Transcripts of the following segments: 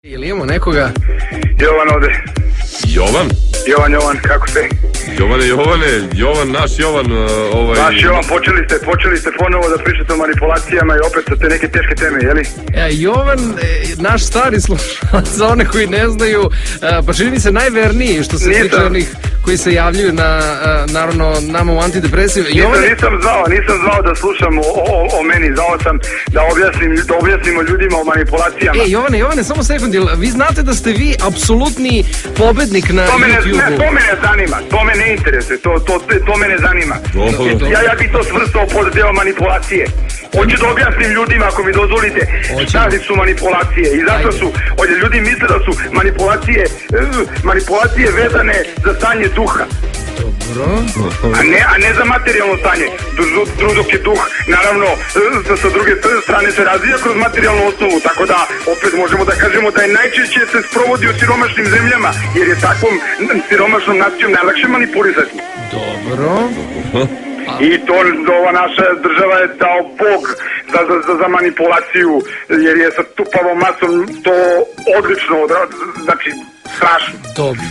Ili imamo nekoga? Jovan ovde. Jovan? Jovan, kako ste? Jovan, naš Jovan, Naš Jovan, počeli ste ponovo da pričate o manipulacijama i opet sa te neke teške teme, jeli? Jovan, naš stari slušalac, za one koji ne znaju, pa čini mi se najverniji što se tiče onih koji se javljaju na, naravno, nama u Antidepresiv. Nisam zvao da slušam o meni, zvao sam da objasnimo ljudima o manipulacijama. Jovane, samo sekund, vi znate da ste vi apsolutni pobednik na YouTube-u? To me ne interesuje, to me ne zanima. Ja bi to svrstao pod deo manipulacije. Hoću da objasnim ljudima, ako mi dozvolite, šta su manipulacije. I zato su, ljudi misle da su manipulacije vezane za stanje duha. A ne za materijalno stanje. Dok je duh, naravno, sa druge strane se razvija kroz materijalnu osnovu, tako da opet možemo da kažemo da je najčešće se sprovodi u siromašnim zemljama, jer je takvom siromašnom nacijom najlakše manipulisati. Dobro. I to ova naša država je dao Bog za manipulaciju, jer je sa tupavom masom to odlično, znači strašno.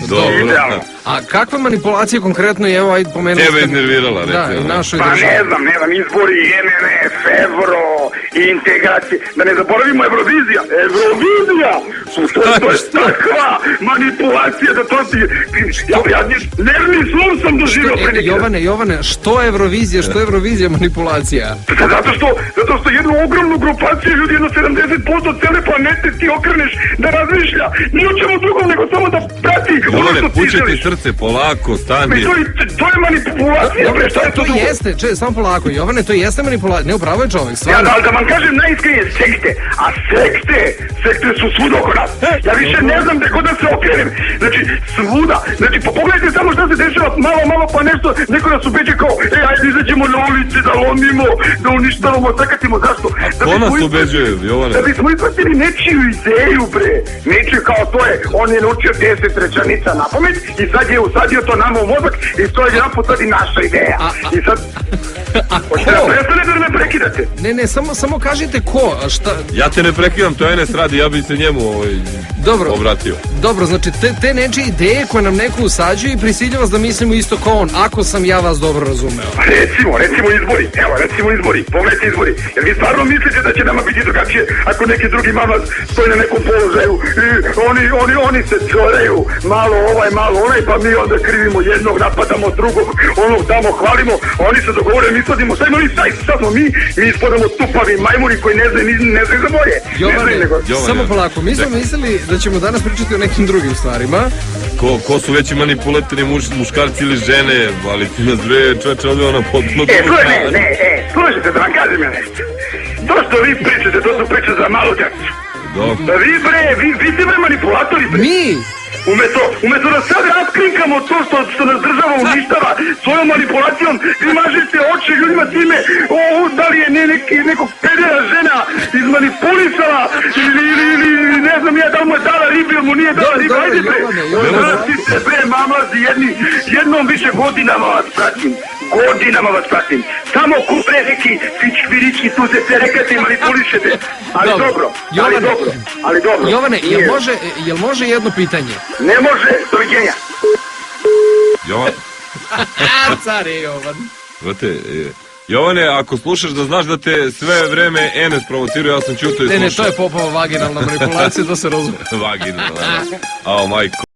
Dobro. A kakva manipulacija konkretno je, evo, ajde pomenuo? Tebe iznervirala, rekao. Da, našoj državi. Pa ne znam, izbori, MMF, Evro, integracije, da ne zaboravimo Eurovizija. To je takva manipulacija da to ti... Ja nervni slom sam doživio pre nekada. Jovane, što je Eurovizija manipulacija? Zato što jednu ogromnu grupaciju ljudi, jedno 70% cele planete ti okreneš da razmišlja ni o čemu drugom, nego samo da prati ono što ti puči želiš. ti srce, polako, stani. To je manipulacija, bre, šta je to drugo? Jeste, samo polako, Jovane, to jeste manipulacija, ne, upravo je čovjek, stvarno. Da vam kažem najiskrenije, sekte su svuda oko nas. Ja više ne znam gde god da se okrenem. Znači, svuda. Znači, pa pogledajte samo šta se dešava, malo pa nešto, neko nas ubeđe kao, ajde izađemo na ulici, da lomimo, da uništavamo, sakatimo, zašto? Ko nas ubeđuje, Jovane? Da bismo ispratili nečiju ideju, bre. Nečiju kao to je, on je naučio 10 rečanica na pamet i sad je usadio to nama u mozak i to je jedan put sad i naša ideja. I sad... Hoćete da prestanete da me prekidate? Ne, samo kažite ko, šta... Ja te ne prekidam, to je Enes radi, ja bi se njemu obratio. Dobro, znači te nečije ideje koje nam neko usađuje i prisilja vas da mislimo isto kao on, ako sam ja vas dobro razumeo. Recimo izbori, pogledajte izbori. Jer vi stvarno mislite da će nama biti drugačije ako neki drugi mamac stoji na nekom položaju i oni se čoraju, malo ovaj, malo onaj, pa mi onda krivimo jednog, napadamo drugog, onog tamo hvalimo, oni se dogovore, mi ispadimo, šta smo mi ispadamo tupavi majmuni koji ne znaju za boje. Jovane, samo polako, mi smo mislili da ćemo danas pričati o nekim drugim stvarima. Ko su veći manipulatori, muškarci ili žene, ali ti nas bre čoveče odveo na potpuno... Slušajte, da vam kažem ja nešto. To što vi pričate, to su priče za malu djecu. Vi ste bre manipulatori, bre. Mi? Umesto da sad raskrinkamo to što nas država uništava svojom manipulacijom, vi mažete oči ljudima time, da li je nekog pedera žena izmanipulisala ili ne znam ja da mu je dala ribu ili mu nije dala ribu, ajde bre, vratite bre mamlazi jednom više godinama vas pratim, samo kupre neki fičvirički tu se rekate i manipulišete, ali dobro. Jovane, jel može jedno pitanje? Ne može, doviđenja. Jovan. Care Jovan. Jovane, ako slušaš da znaš da te sve vreme Enes provociruje, ja sam čuto i slušao. Ne, to je Popova vaginalna manipulacija, da se razume. Vaginalna, ao majko.